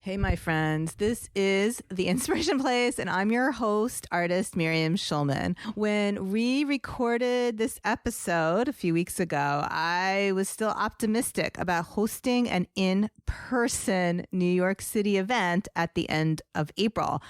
Hey, my friends, this is The Inspiration Place, and I'm your host, artist Miriam Schulman. When we recorded this episode a few weeks ago, I was still optimistic about hosting an in-person New York City event at the end of April.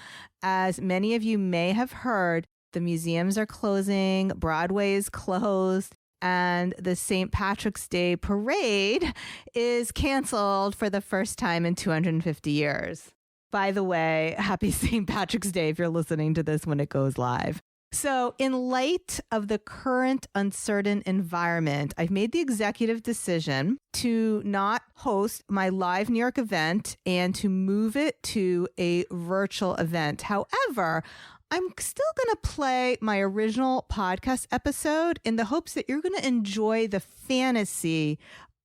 As many of you may have heard, the museums are closing, Broadway is closed, and the St. Patrick's Day parade is canceled for the first time in 250 years. By the way, happy St. Patrick's Day if you're listening to this when it goes live. So in light of the current uncertain environment, I've made the executive decision to not host my live New York event and to move it to a virtual event. However, I'm still going to play my original podcast episode in the hopes that you're going to enjoy the fantasy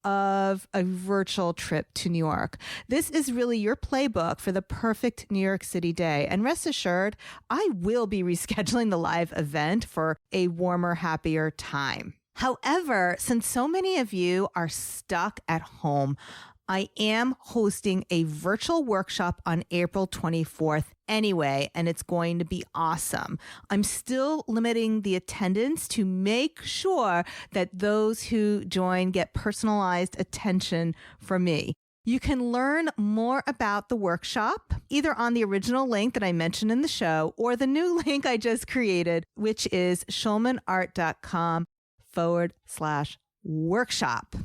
of a virtual trip to New York. This is really your playbook for the perfect New York City day. And rest assured, I will be rescheduling the live event for a warmer, happier time. However, since so many of you are stuck at home, I am hosting a virtual workshop on April 24th anyway, and it's going to be awesome. I'm still limiting the attendance to make sure that those who join get personalized attention from me. You can learn more about the workshop either on the original link that I mentioned in the show or the new link I just created, which is schulmanart.com/workshop.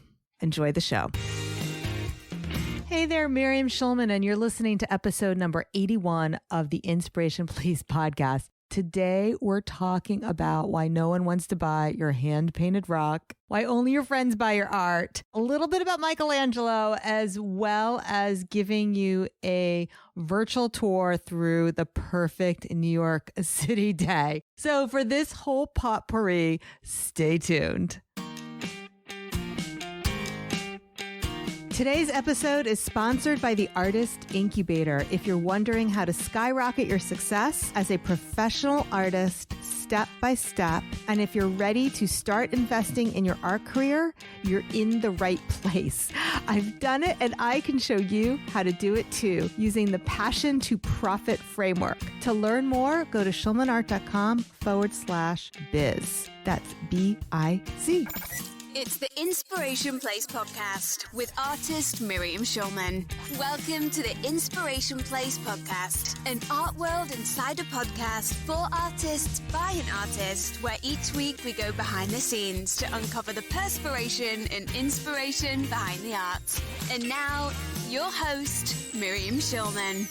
Enjoy the show. Hey there, Miriam Schulman, and you're listening to episode number 81 of the Inspiration Please podcast. Today, we're talking about why no one wants to buy your hand-painted rock, why only your friends buy your art, a little bit about Michaelangelo, as well as giving you a virtual tour through the perfect New York City day. So for this whole potpourri, stay tuned. Today's episode is sponsored by the Artist Incubator. If you're wondering how to skyrocket your success as a professional artist step by step, and if you're ready to start investing in your art career, you're in the right place. I've done it and I can show you how to do it too using the Passion to Profit framework. To learn more, go to schulmanart.com/biz. That's BIZ. It's the Inspiration Place podcast with artist Miriam Schulman. Welcome to the Inspiration Place podcast, an art world insider podcast for artists by an artist, where each week we go behind the scenes to uncover the perspiration and inspiration behind the art. And now, your host, Miriam Schulman.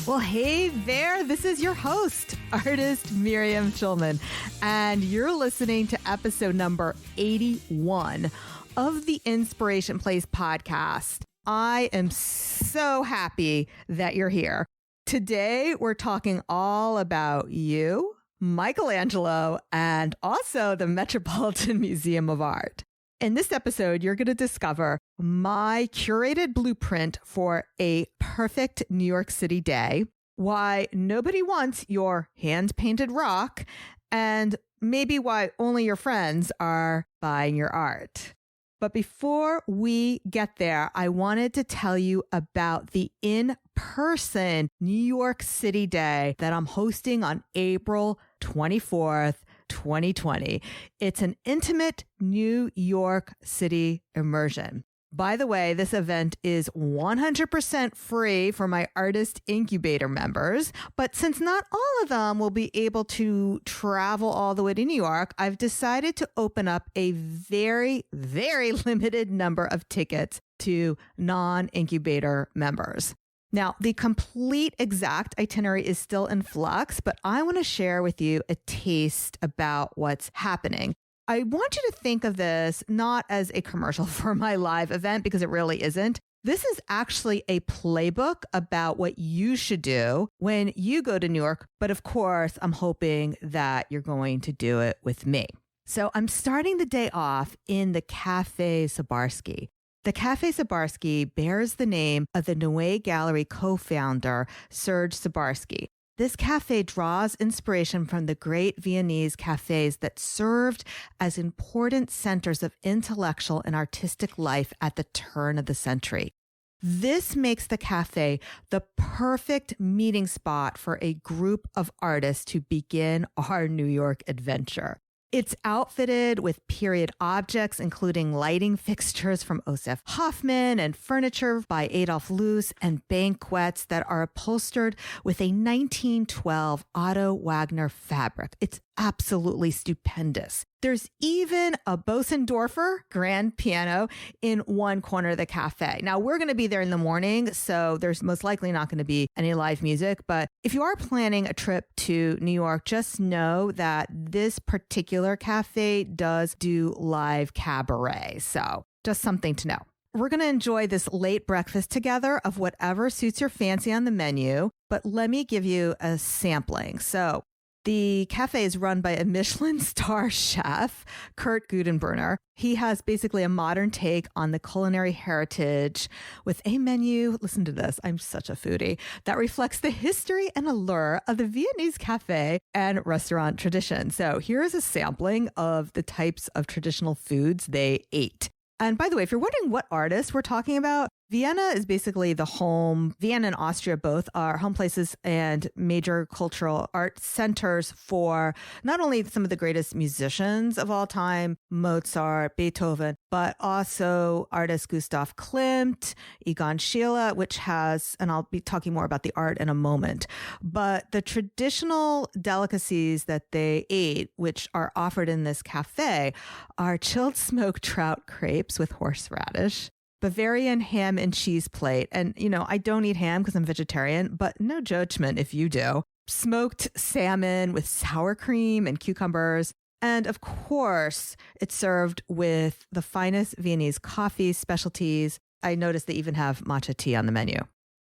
Well, hey there. This is your host, artist Miriam Schulman, and you're listening to episode number 81 of the Inspiration Place podcast. I am so happy that you're here. Today, we're talking all about you, Michaelangelo, and also the Metropolitan Museum of Art. In this episode, you're going to discover my curated blueprint for a perfect New York City day, why nobody wants your hand-painted rock, and maybe why only your friends are buying your art. But before we get there, I wanted to tell you about the in-person New York City day that I'm hosting on April 24th, 2020. It's an intimate New York City immersion. By the way, this event is 100% free for my Artist Incubator members, but since not all of them will be able to travel all the way to New York, I've decided to open up a very, very limited number of tickets to non-incubator members. Now, the complete exact itinerary is still in flux, but I want to share with you a taste about what's happening. I want you to think of this not as a commercial for my live event, because it really isn't. This is actually a playbook about what you should do when you go to New York. But of course, I'm hoping that you're going to do it with me. So I'm starting the day off in the Cafe Zabarsky. The Cafe Zabarsky bears the name of the Noé Gallery co-founder, Serge Zabarsky. This cafe draws inspiration from the great Viennese cafes that served as important centers of intellectual and artistic life at the turn of the century. This makes the cafe the perfect meeting spot for a group of artists to begin our New York adventure. It's outfitted with period objects, including lighting fixtures from Osef Hoffman and furniture by Adolf Loos and banquettes that are upholstered with a 1912 Otto Wagner fabric. It's absolutely stupendous. There's even a Bosendorfer grand piano in one corner of the cafe. Now, we're going to be there in the morning, so there's most likely not going to be any live music. But if you are planning a trip to New York, just know that this particular cafe does do live cabaret. So just something to know. We're going to enjoy this late breakfast together of whatever suits your fancy on the menu. But let me give you a sampling. So the cafe is run by a Michelin star chef, Kurt Gudenbrunner. He has basically a modern take on the culinary heritage with a menu, listen to this, I'm such a foodie, that reflects the history and allure of the Viennese cafe and restaurant tradition. So here is a sampling of the types of traditional foods they ate. And by the way, if you're wondering what artists we're talking about, Vienna is basically the home. Vienna and Austria both are home places and major cultural art centers for not only some of the greatest musicians of all time, Mozart, Beethoven, but also artist Gustav Klimt, Egon Schiele, which has, and I'll be talking more about the art in a moment, but the traditional delicacies that they ate, which are offered in this cafe, are chilled smoked trout crepes with horseradish, Bavarian ham and cheese plate. And, I don't eat ham because I'm vegetarian, but no judgment if you do. Smoked salmon with sour cream and cucumbers. And of course, it's served with the finest Viennese coffee specialties. I noticed they even have matcha tea on the menu.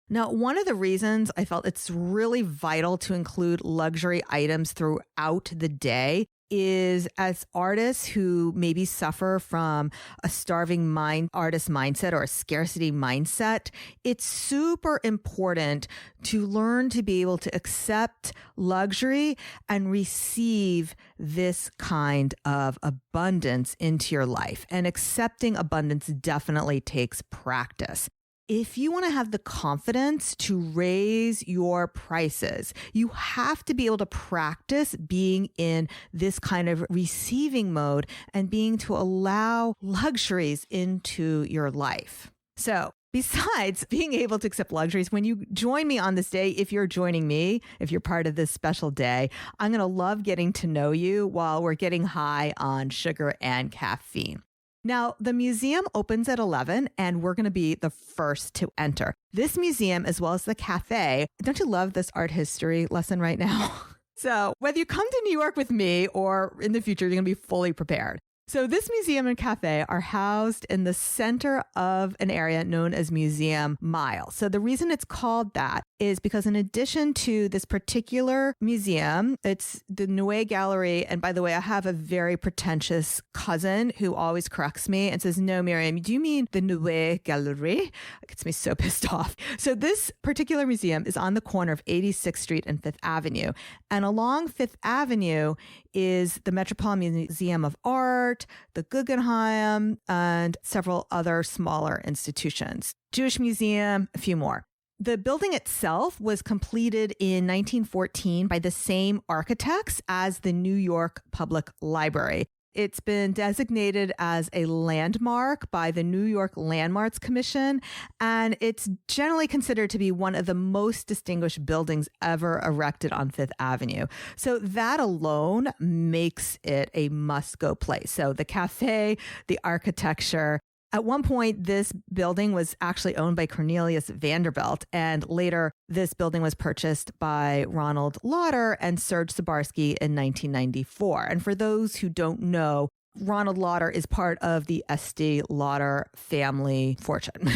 Now, one of the reasons I felt it's really vital to include luxury items throughout the day is as artists who maybe suffer from a starving artist mindset or a scarcity mindset, it's super important to learn to be able to accept luxury and receive this kind of abundance into your life. And accepting abundance definitely takes practice. If you want to have the confidence to raise your prices, you have to be able to practice being in this kind of receiving mode and being to allow luxuries into your life. So besides being able to accept luxuries, when you join me on this day, if you're joining me, if you're part of this special day, I'm going to love getting to know you while we're getting high on sugar and caffeine. Now, the museum opens at 11, and we're going to be the first to enter. This museum, as well as the cafe, don't you love this art history lesson right now? So whether you come to New York with me or in the future, you're going to be fully prepared. So this museum and cafe are housed in the center of an area known as Museum Mile. So the reason it's called that is because in addition to this particular museum, it's the Noé Gallery. And by the way, I have a very pretentious cousin who always corrects me and says, "No, Miriam, do you mean the Noé Gallery?" It gets me so pissed off. So this particular museum is on the corner of 86th Street and 5th Avenue. And along 5th Avenue is the Metropolitan Museum of Art, the Guggenheim, and several other smaller institutions. Jewish Museum, a few more. The building itself was completed in 1914 by the same architects as the New York Public Library. It's been designated as a landmark by the New York Landmarks Commission, and it's generally considered to be one of the most distinguished buildings ever erected on 5th Avenue. So that alone makes it a must-go place. So the cafe, the architecture. At one point, this building was actually owned by Cornelius Vanderbilt, and later this building was purchased by Ronald Lauder and Serge Sabarsky in 1994. And for those who don't know, Ronald Lauder is part of the Estee Lauder family fortune.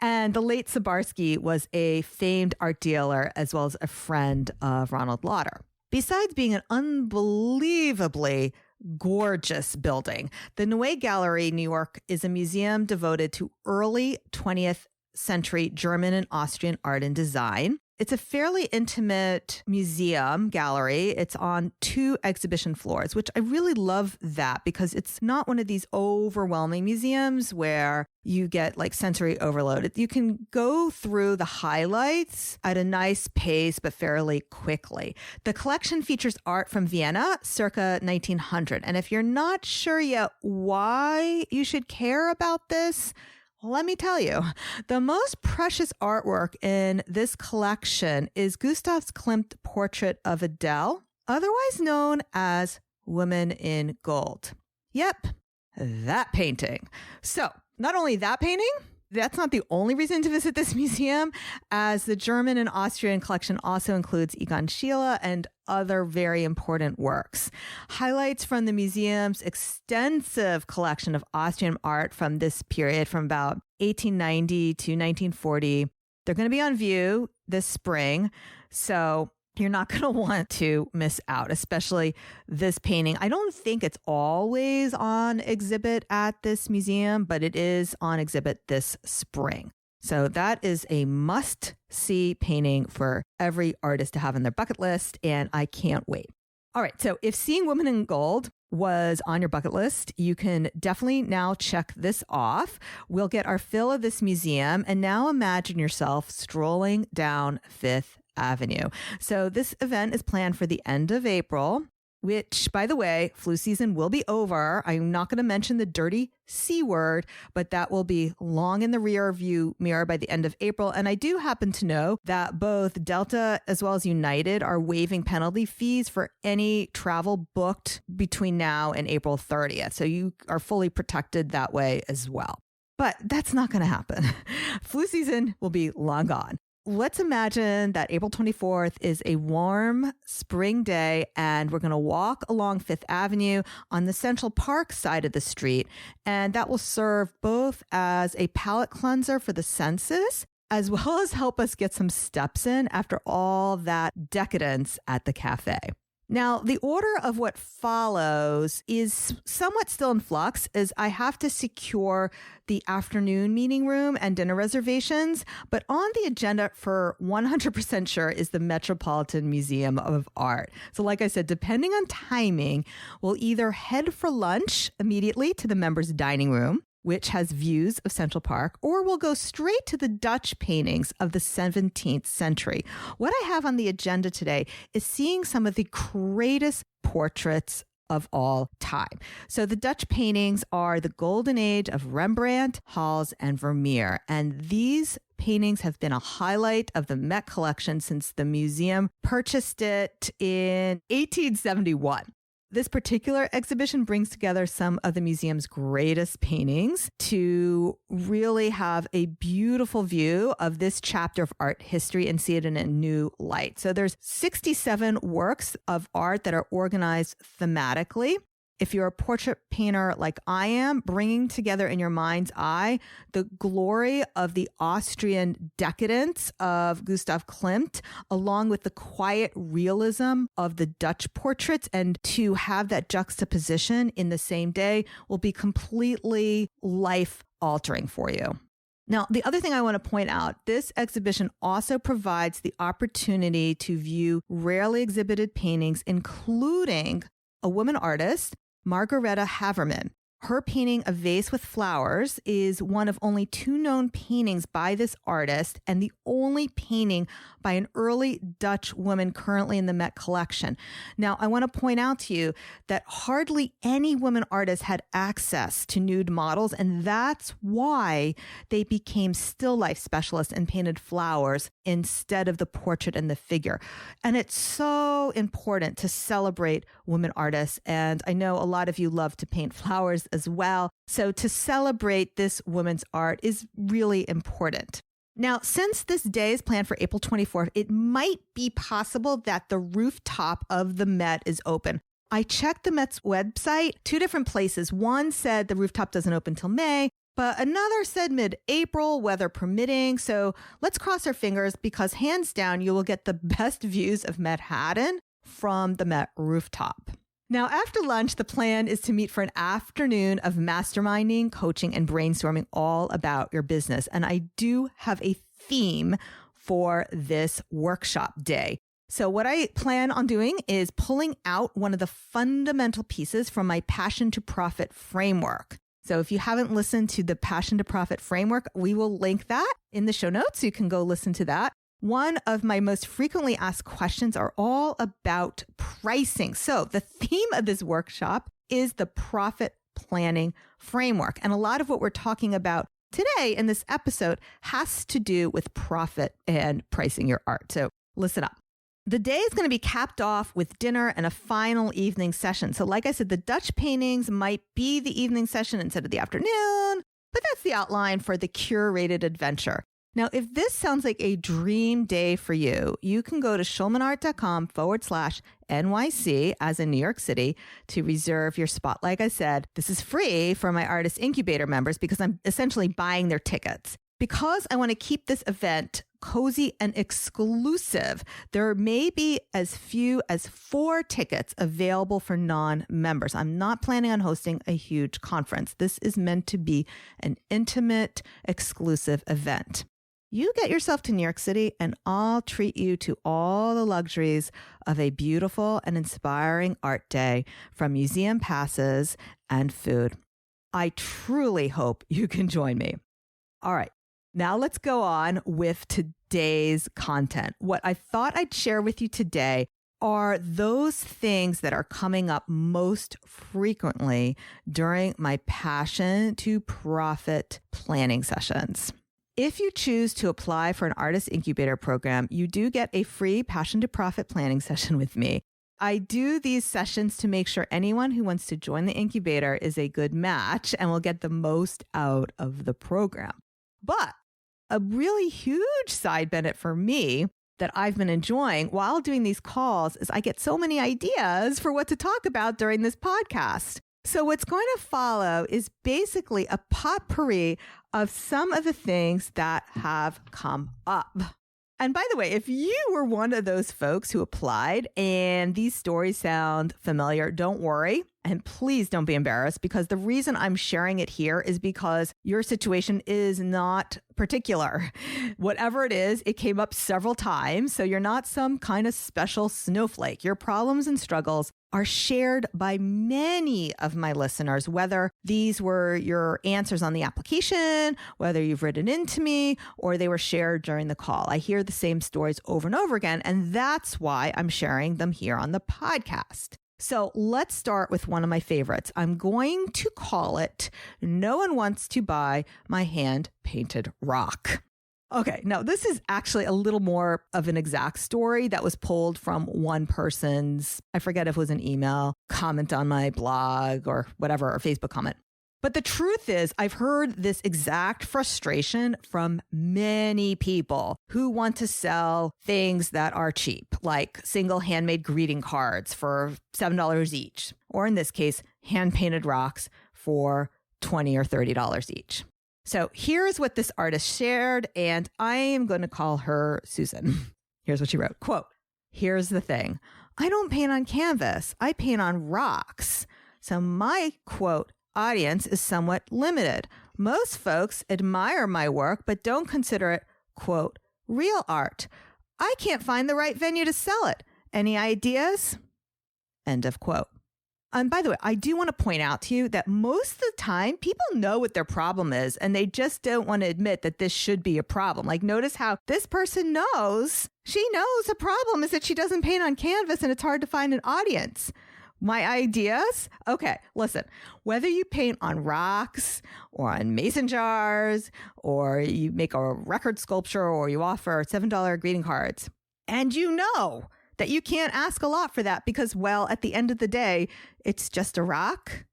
And the late Sabarsky was a famed art dealer as well as a friend of Ronald Lauder. Besides being an unbelievably gorgeous building, the Noé Gallery, New York, is a museum devoted to early 20th century German and Austrian art and design. It's a fairly intimate museum gallery. It's on 2 exhibition floors, which I really love that because it's not one of these overwhelming museums where you get like sensory overload. You can go through the highlights at a nice pace, but fairly quickly. The collection features art from Vienna circa 1900. And if you're not sure yet why you should care about this, let me tell you, the most precious artwork in this collection is Gustav Klimt's portrait of Adele, otherwise known as Woman in Gold. Yep, that painting. So, not only that painting, that's not the only reason to visit this museum, as the German and Austrian collection also includes Egon Schiele and other very important works. Highlights from the museum's extensive collection of Austrian art from this period, from about 1890 to 1940, they're going to be on view this spring. So you're not going to want to miss out, especially this painting. I don't think it's always on exhibit at this museum, but it is on exhibit this spring. So that is a must-see painting for every artist to have on their bucket list, and I can't wait. All right, so if seeing Woman in Gold was on your bucket list, you can definitely now check this off. We'll get our fill of this museum, and now imagine yourself strolling down Fifth Avenue. So this event is planned for the end of April, which, by the way, flu season will be over. I'm not going to mention the dirty C word, but that will be long in the rear view mirror by the end of April. And I do happen to know that both Delta as well as United are waiving penalty fees for any travel booked between now and April 30th. So you are fully protected that way as well. But that's not going to happen. Flu season will be long gone. Let's imagine that April 24th is a warm spring day and we're going to walk along Fifth Avenue on the Central Park side of the street. And that will serve both as a palate cleanser for the senses, as well as help us get some steps in after all that decadence at the cafe. Now, the order of what follows is somewhat still in flux, as I have to secure the afternoon meeting room and dinner reservations. But on the agenda for 100% sure is the Metropolitan Museum of Art. So like I said, depending on timing, we'll either head for lunch immediately to the members' dining room, which has views of Central Park, or we'll go straight to the Dutch paintings of the 17th century. What I have on the agenda today is seeing some of the greatest portraits of all time. So the Dutch paintings are the golden age of Rembrandt, Hals, and Vermeer. And these paintings have been a highlight of the Met collection since the museum purchased it in 1871. This particular exhibition brings together some of the museum's greatest paintings to really have a beautiful view of this chapter of art history and see it in a new light. So there's 67 works of art that are organized thematically. If you're a portrait painter like I am, bringing together in your mind's eye the glory of the Austrian decadence of Gustav Klimt, along with the quiet realism of the Dutch portraits, and to have that juxtaposition in the same day will be completely life-altering for you. Now, the other thing I want to point out, this exhibition also provides the opportunity to view rarely exhibited paintings, including a woman artist, Margareta Haverman. Her painting, A Vase with Flowers, is one of only 2 known paintings by this artist and the only painting by an early Dutch woman currently in the Met collection. Now, I want to point out to you that hardly any women artists had access to nude models, and that's why they became still life specialists and painted flowers instead of the portrait and the figure. And it's so important to celebrate women artists, and I know a lot of you love to paint flowers as well. So to celebrate this woman's art is really important. Now, since this day is planned for April 24th, it might be possible that the rooftop of the Met is open. I checked the Met's website, 2 different places. One said the rooftop doesn't open till May, but another said mid-April, weather permitting. So let's cross our fingers, because hands down, you will get the best views of Manhattan from the Met rooftop. Now, after lunch, the plan is to meet for an afternoon of masterminding, coaching, and brainstorming all about your business. And I do have a theme for this workshop day. So what I plan on doing is pulling out one of the fundamental pieces from my Passion to Profit framework. So if you haven't listened to the Passion to Profit framework, we will link that in the show notes. You can go listen to that. One of my most frequently asked questions are all about pricing. So the theme of this workshop is the profit planning framework. And a lot of what we're talking about today in this episode has to do with profit and pricing your art. So listen up. The day is going to be capped off with dinner and a final evening session. So like I said, the Dutch paintings might be the evening session instead of the afternoon, but that's the outline for the curated adventure. Now, if this sounds like a dream day for you, you can go to schulmanart.com/NYC, as in New York City, to reserve your spot. Like I said, this is free for my Artist Incubator members because I'm essentially buying their tickets. Because I want to keep this event cozy and exclusive, there may be as few as 4 tickets available for non-members. I'm not planning on hosting a huge conference. This is meant to be an intimate, exclusive event. You get yourself to New York City and I'll treat you to all the luxuries of a beautiful and inspiring art day, from museum passes and food. I truly hope you can join me. All right. Now let's go on with today's content. What I thought I'd share with you today are those things that are coming up most frequently during my Passion to Profit planning sessions. If you choose to apply for an Artist Incubator program, you do get a free Passion to Profit planning session with me. I do these sessions to make sure anyone who wants to join the incubator is a good match and will get the most out of the program. But a really huge side benefit for me that I've been enjoying while doing these calls is I get so many ideas for what to talk about during this podcast. So what's going to follow is basically a potpourri of some of the things that have come up. And by the way, if you were one of those folks who applied and these stories sound familiar, don't worry. And please don't be embarrassed, because the reason I'm sharing it here is because your situation is not particular. Whatever it is, it came up several times. So you're not some kind of special snowflake. Your problems and struggles are shared by many of my listeners, whether these were your answers on the application, whether you've written into me, or they were shared during the call. I hear the same stories over and over again, and that's why I'm sharing them here on the podcast. So let's start with one of my favorites. I'm going to call it "No One Wants to Buy My Hand-Painted Rock." Okay, now this is actually a little more of an exact story that was pulled from one person's, I forget if it was an email, comment on my blog or whatever, or Facebook comment. But the truth is, I've heard this exact frustration from many people who want to sell things that are cheap, like single handmade greeting cards for $7 each, or in this case, hand-painted rocks for $20 or $30 each. So here's what this artist shared, and I am going to call her Susan. Here's what she wrote. Quote, "Here's the thing. I don't paint on canvas. I paint on rocks. So my, quote, audience is somewhat limited. Most folks admire my work, but don't consider it, quote, real art. I can't find the right venue to sell it. Any ideas?" End of quote. And by the way, I do want to point out to you that most of the time people know what their problem is and they just don't want to admit that this should be a problem. Like, notice how this person knows, she knows the problem is that she doesn't paint on canvas and it's hard to find an audience. My ideas? Okay, listen, whether you paint on rocks or on mason jars, or you make a record sculpture, or you offer $7 greeting cards, and you know that you can't ask a lot for that because, well, at the end of the day, it's just a rock.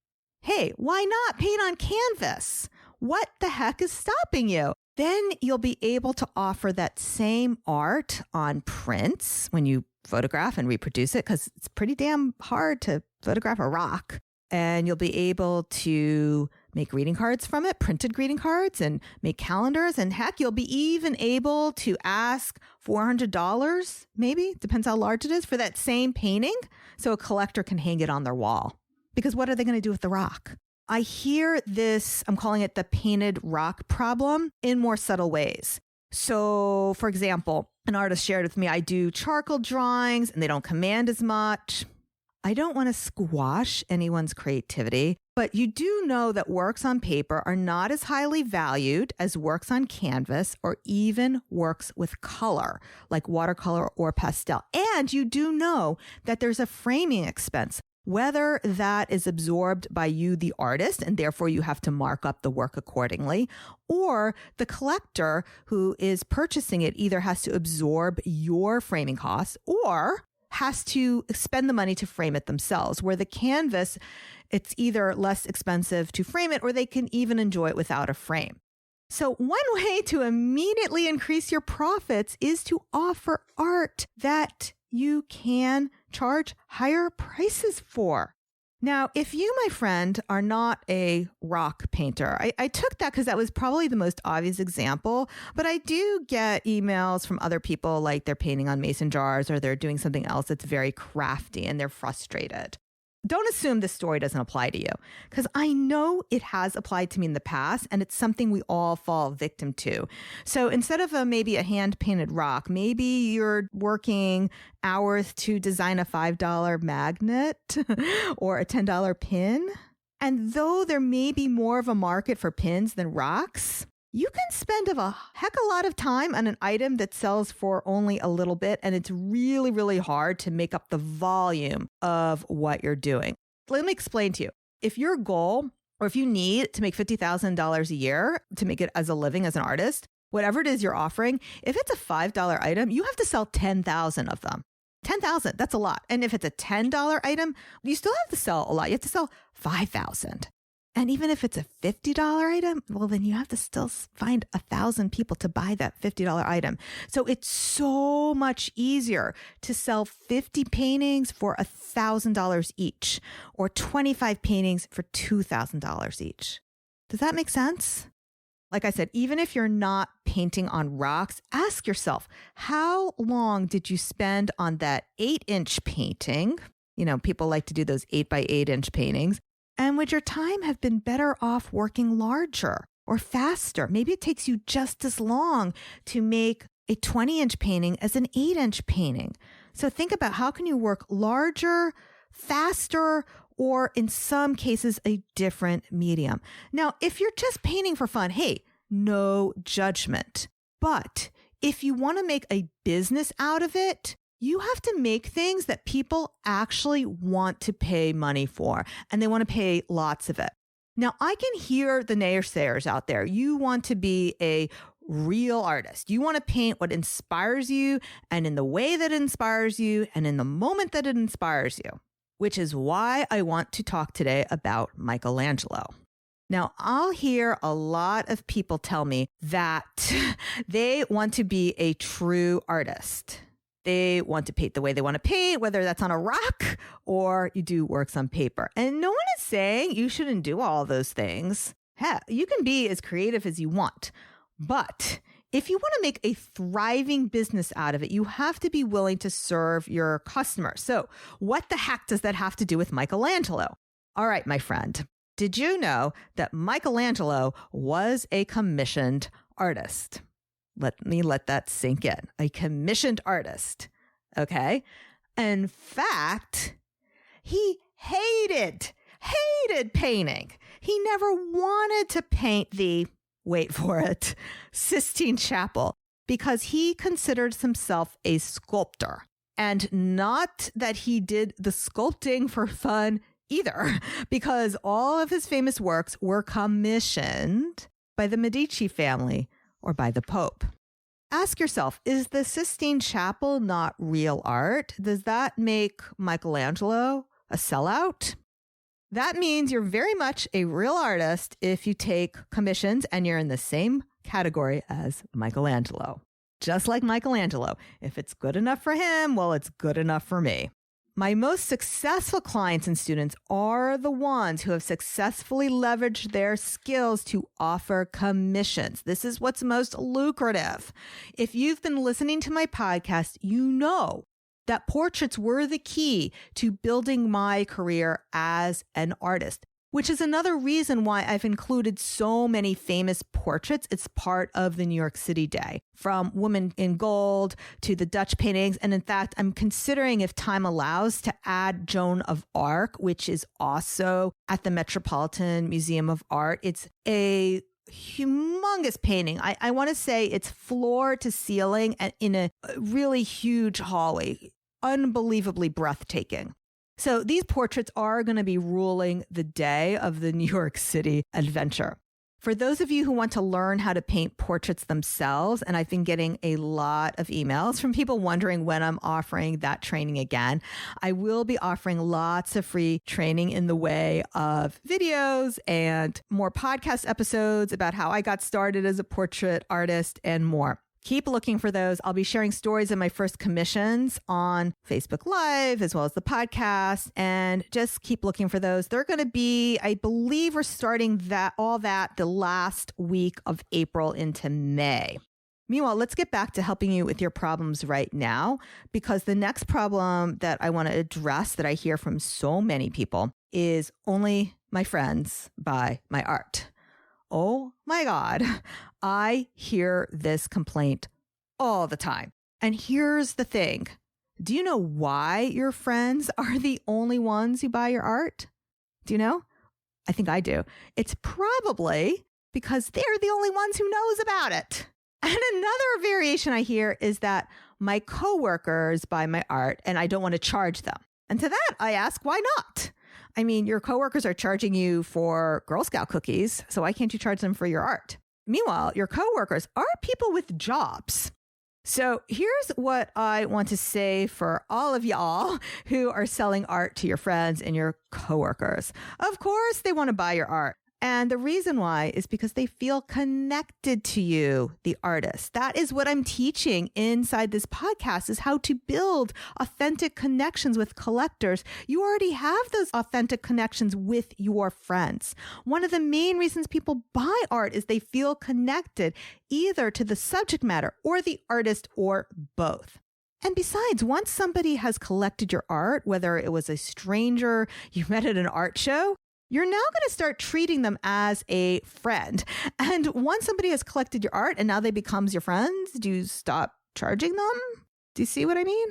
Hey, why not paint on canvas? What the heck is stopping you? Then you'll be able to offer that same art on prints when you photograph and reproduce it, because it's pretty damn hard to photograph a rock. And you'll be able to make greeting cards from it, printed greeting cards, and make calendars. And heck, you'll be even able to ask $400, maybe, depends how large it is, for that same painting, so a collector can hang it on their wall. Because what are they going to do with the rock? I hear this, I'm calling it the painted rock problem, in more subtle ways. So, for example, an artist shared with me, I do charcoal drawings and they don't command as much. I don't want to squash anyone's creativity, but you do know that works on paper are not as highly valued as works on canvas or even works with color, like watercolor or pastel. And you do know that there's a framing expense, whether that is absorbed by you, the artist, and therefore you have to mark up the work accordingly, or the collector who is purchasing it either has to absorb your framing costs or has to spend the money to frame it themselves, where the canvas, it's either less expensive to frame it or they can even enjoy it without a frame. So one way to immediately increase your profits is to offer art that you can charge higher prices for. Now, if you, my friend, are not a rock painter, I took that because that was probably the most obvious example, but I do get emails from other people like they're painting on mason jars or they're doing something else that's very crafty and they're frustrated. Don't assume this story doesn't apply to you, because I know it has applied to me in the past and it's something we all fall victim to. So instead of maybe a hand-painted rock, maybe you're working hours to design a $5 magnet or a $10 pin. And though there may be more of a market for pins than rocks, you can spend a heck of a lot of time on an item that sells for only a little bit, and it's really, really hard to make up the volume of what you're doing. Let me explain to you. If your goal, or if you need to make $50,000 a year to make it as a living as an artist, whatever it is you're offering, if it's a $5 item, you have to sell 10,000 of them. 10,000, that's a lot. And if it's a $10 item, you still have to sell a lot. You have to sell 5,000. And even if it's a $50 item, well, then you have to still find 1,000 people to buy that $50 item. So it's so much easier to sell 50 paintings for $1,000 each or 25 paintings for $2,000 each. Does that make sense? Like I said, even if you're not painting on rocks, ask yourself, how long did you spend on that 8-inch painting? You know, people like to do those 8 by 8-inch paintings. And would your time have been better off working larger or faster? Maybe it takes you just as long to make a 20-inch painting as an 8-inch painting. So think about how can you work larger, faster, or in some cases, a different medium. Now, if you're just painting for fun, hey, no judgment. But if you want to make a business out of it, you have to make things that people actually want to pay money for, and they want to pay lots of it. Now, I can hear the naysayers out there. You want to be a real artist. You want to paint what inspires you, and in the way that it inspires you, and in the moment that it inspires you, which is why I want to talk today about Michaelangelo. Now, I'll hear a lot of people tell me that they want to be a true artist. They want to paint the way they want to paint, whether that's on a rock or you do works on paper. And no one is saying you shouldn't do all those things. Heck, you can be as creative as you want. But if you want to make a thriving business out of it, you have to be willing to serve your customers. So what the heck does that have to do with Michaelangelo? All right, my friend, did you know that Michaelangelo was a commissioned artist? Let me let that sink in. A commissioned artist. Okay. In fact, he hated painting. He never wanted to paint the, wait for it, Sistine Chapel because he considered himself a sculptor. And not that he did the sculpting for fun either, because all of his famous works were commissioned by the Medici family or by the Pope. Ask yourself, is the Sistine Chapel not real art? Does that make Michelangelo a sellout? That means you're very much a real artist if you take commissions and you're in the same category as Michelangelo. Just like Michelangelo, if it's good enough for him, well, it's good enough for me. My most successful clients and students are the ones who have successfully leveraged their skills to offer commissions. This is what's most lucrative. If you've been listening to my podcast, you know that portraits were the key to building my career as an artist. which is another reason why I've included so many famous portraits. It's part of the New York City Day, from Woman in Gold to the Dutch paintings. And in fact, I'm considering, if time allows, to add Joan of Arc, which is also at the Metropolitan Museum of Art. It's a humongous painting. I want to say it's floor to ceiling and in a really huge hallway, unbelievably breathtaking. So these portraits are going to be ruling the day of the New York City adventure. For those of you who want to learn how to paint portraits themselves, and I've been getting a lot of emails from people wondering when I'm offering that training again, I will be offering lots of free training in the way of videos and more podcast episodes about how I got started as a portrait artist and more. Keep looking for those. I'll be sharing stories of my first commissions on Facebook Live, as well as the podcast, and just keep looking for those. They're going to be, I believe we're starting all that the last week of April into May. Meanwhile, let's get back to helping you with your problems right now, because the next problem that I want to address that I hear from so many people is only my friends buy my art. Oh my God, I hear this complaint all the time. And here's the thing. Do you know why your friends are the only ones who buy your art? Do you know? I think I do. It's probably because they're the only ones who knows about it. And another variation I hear is that my coworkers buy my art and I don't want to charge them. And to that, I ask, why not? I mean, your coworkers are charging you for Girl Scout cookies, so why can't you charge them for your art? Meanwhile, your coworkers are people with jobs. So here's what I want to say for all of y'all who are selling art to your friends and your coworkers. Of course, they want to buy your art. And the reason why is because they feel connected to you, the artist. That is what I'm teaching inside this podcast, is how to build authentic connections with collectors. You already have those authentic connections with your friends. One of the main reasons people buy art is they feel connected either to the subject matter or the artist or both. And besides, once somebody has collected your art, whether it was a stranger you met at an art show, you're now going to start treating them as a friend. And once somebody has collected your art and now they becomes your friends, do you stop charging them? Do you see what I mean?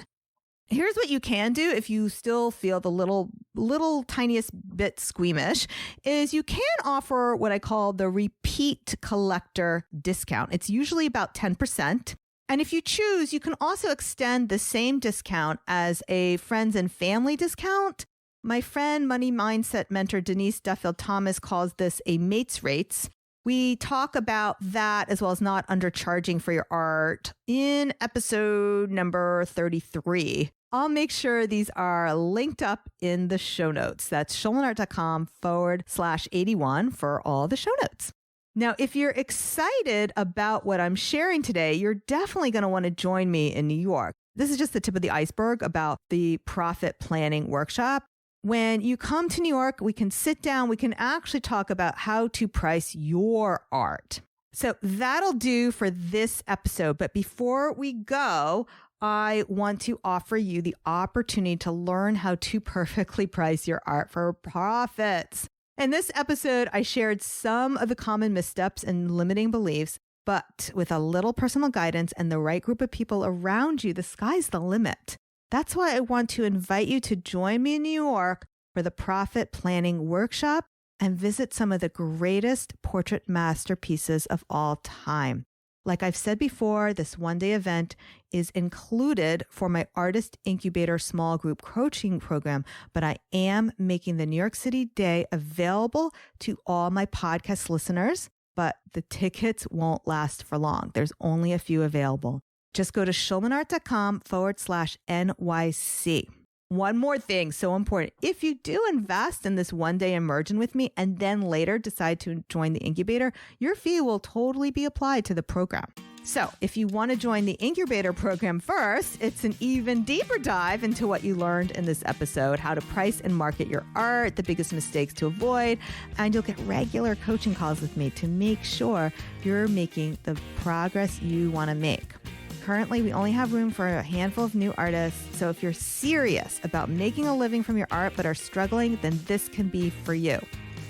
Here's what you can do if you still feel the little tiniest bit squeamish, is you can offer what I call the repeat collector discount. It's usually about 10%. And if you choose, you can also extend the same discount as a friends and family discount. My friend, money mindset mentor Denise Duffield-Thomas calls this a mate's rates. We talk about that as well as not undercharging for your art in episode number 33. I'll make sure these are linked up in the show notes. That's schulmanart.com/81 for all the show notes. Now, if you're excited about what I'm sharing today, you're definitely going to want to join me in New York. This is just the tip of the iceberg about the profit planning workshop. When you come to New York, we can sit down, we can actually talk about how to price your art. So that'll do for this episode. But before we go, I want to offer you the opportunity to learn how to perfectly price your art for profits. In this episode, I shared some of the common missteps and limiting beliefs, but with a little personal guidance and the right group of people around you, the sky's the limit. That's why I want to invite you to join me in New York for the Profit Planning Workshop and visit some of the greatest portrait masterpieces of all time. Like I've said before, this one-day event is included for my Artist Incubator small group coaching program, but I am making the New York City Day available to all my podcast listeners, but the tickets won't last for long. There's only a few available. Just go to schulmanart.com/NYC. One more thing, so important. If you do invest in this one-day immersion with me and then later decide to join the incubator, your fee will totally be applied to the program. So if you want to join the incubator program first, it's an even deeper dive into what you learned in this episode, how to price and market your art, the biggest mistakes to avoid, and you'll get regular coaching calls with me to make sure you're making the progress you want to make. Currently, we only have room for a handful of new artists, so if you're serious about making a living from your art but are struggling, then this can be for you.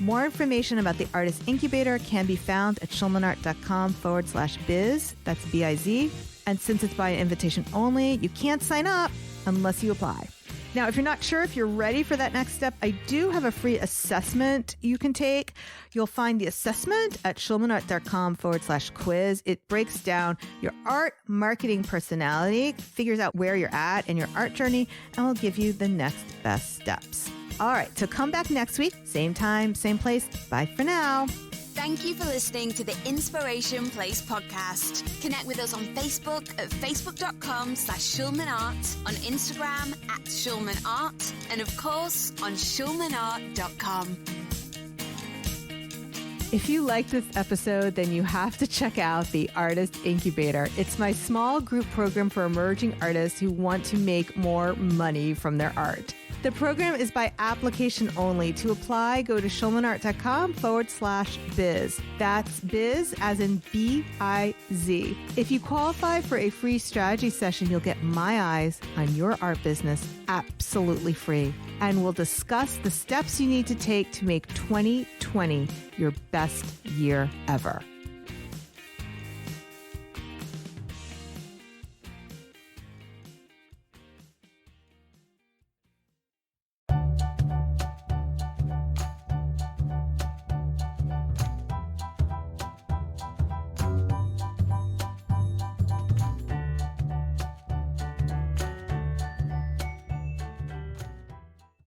More information about the Artist Incubator can be found at schulmanart.com/biz. That's B-I-Z. And since it's by invitation only, you can't sign up unless you apply. Now, if you're not sure if you're ready for that next step, I do have a free assessment you can take. You'll find the assessment at schulmanart.com/quiz. It breaks down your art marketing personality, figures out where you're at in your art journey, and will give you the next best steps. All right, so come back next week, same time, same place. Bye for now. Thank you for listening to the Inspiration Place podcast. Connect with us on Facebook at facebook.com/SchulmanArt, on Instagram at SchulmanArt, and of course on schulmanart.com. If you like this episode, then you have to check out the Artist Incubator. It's my small group program for emerging artists who want to make more money from their art. The program is by application only. To apply, go to schulmanart.com/biz. That's biz as in B-I-Z. If you qualify for a free strategy session, you'll get my eyes on your art business absolutely free. And we'll discuss the steps you need to take to make 2020 your best year ever.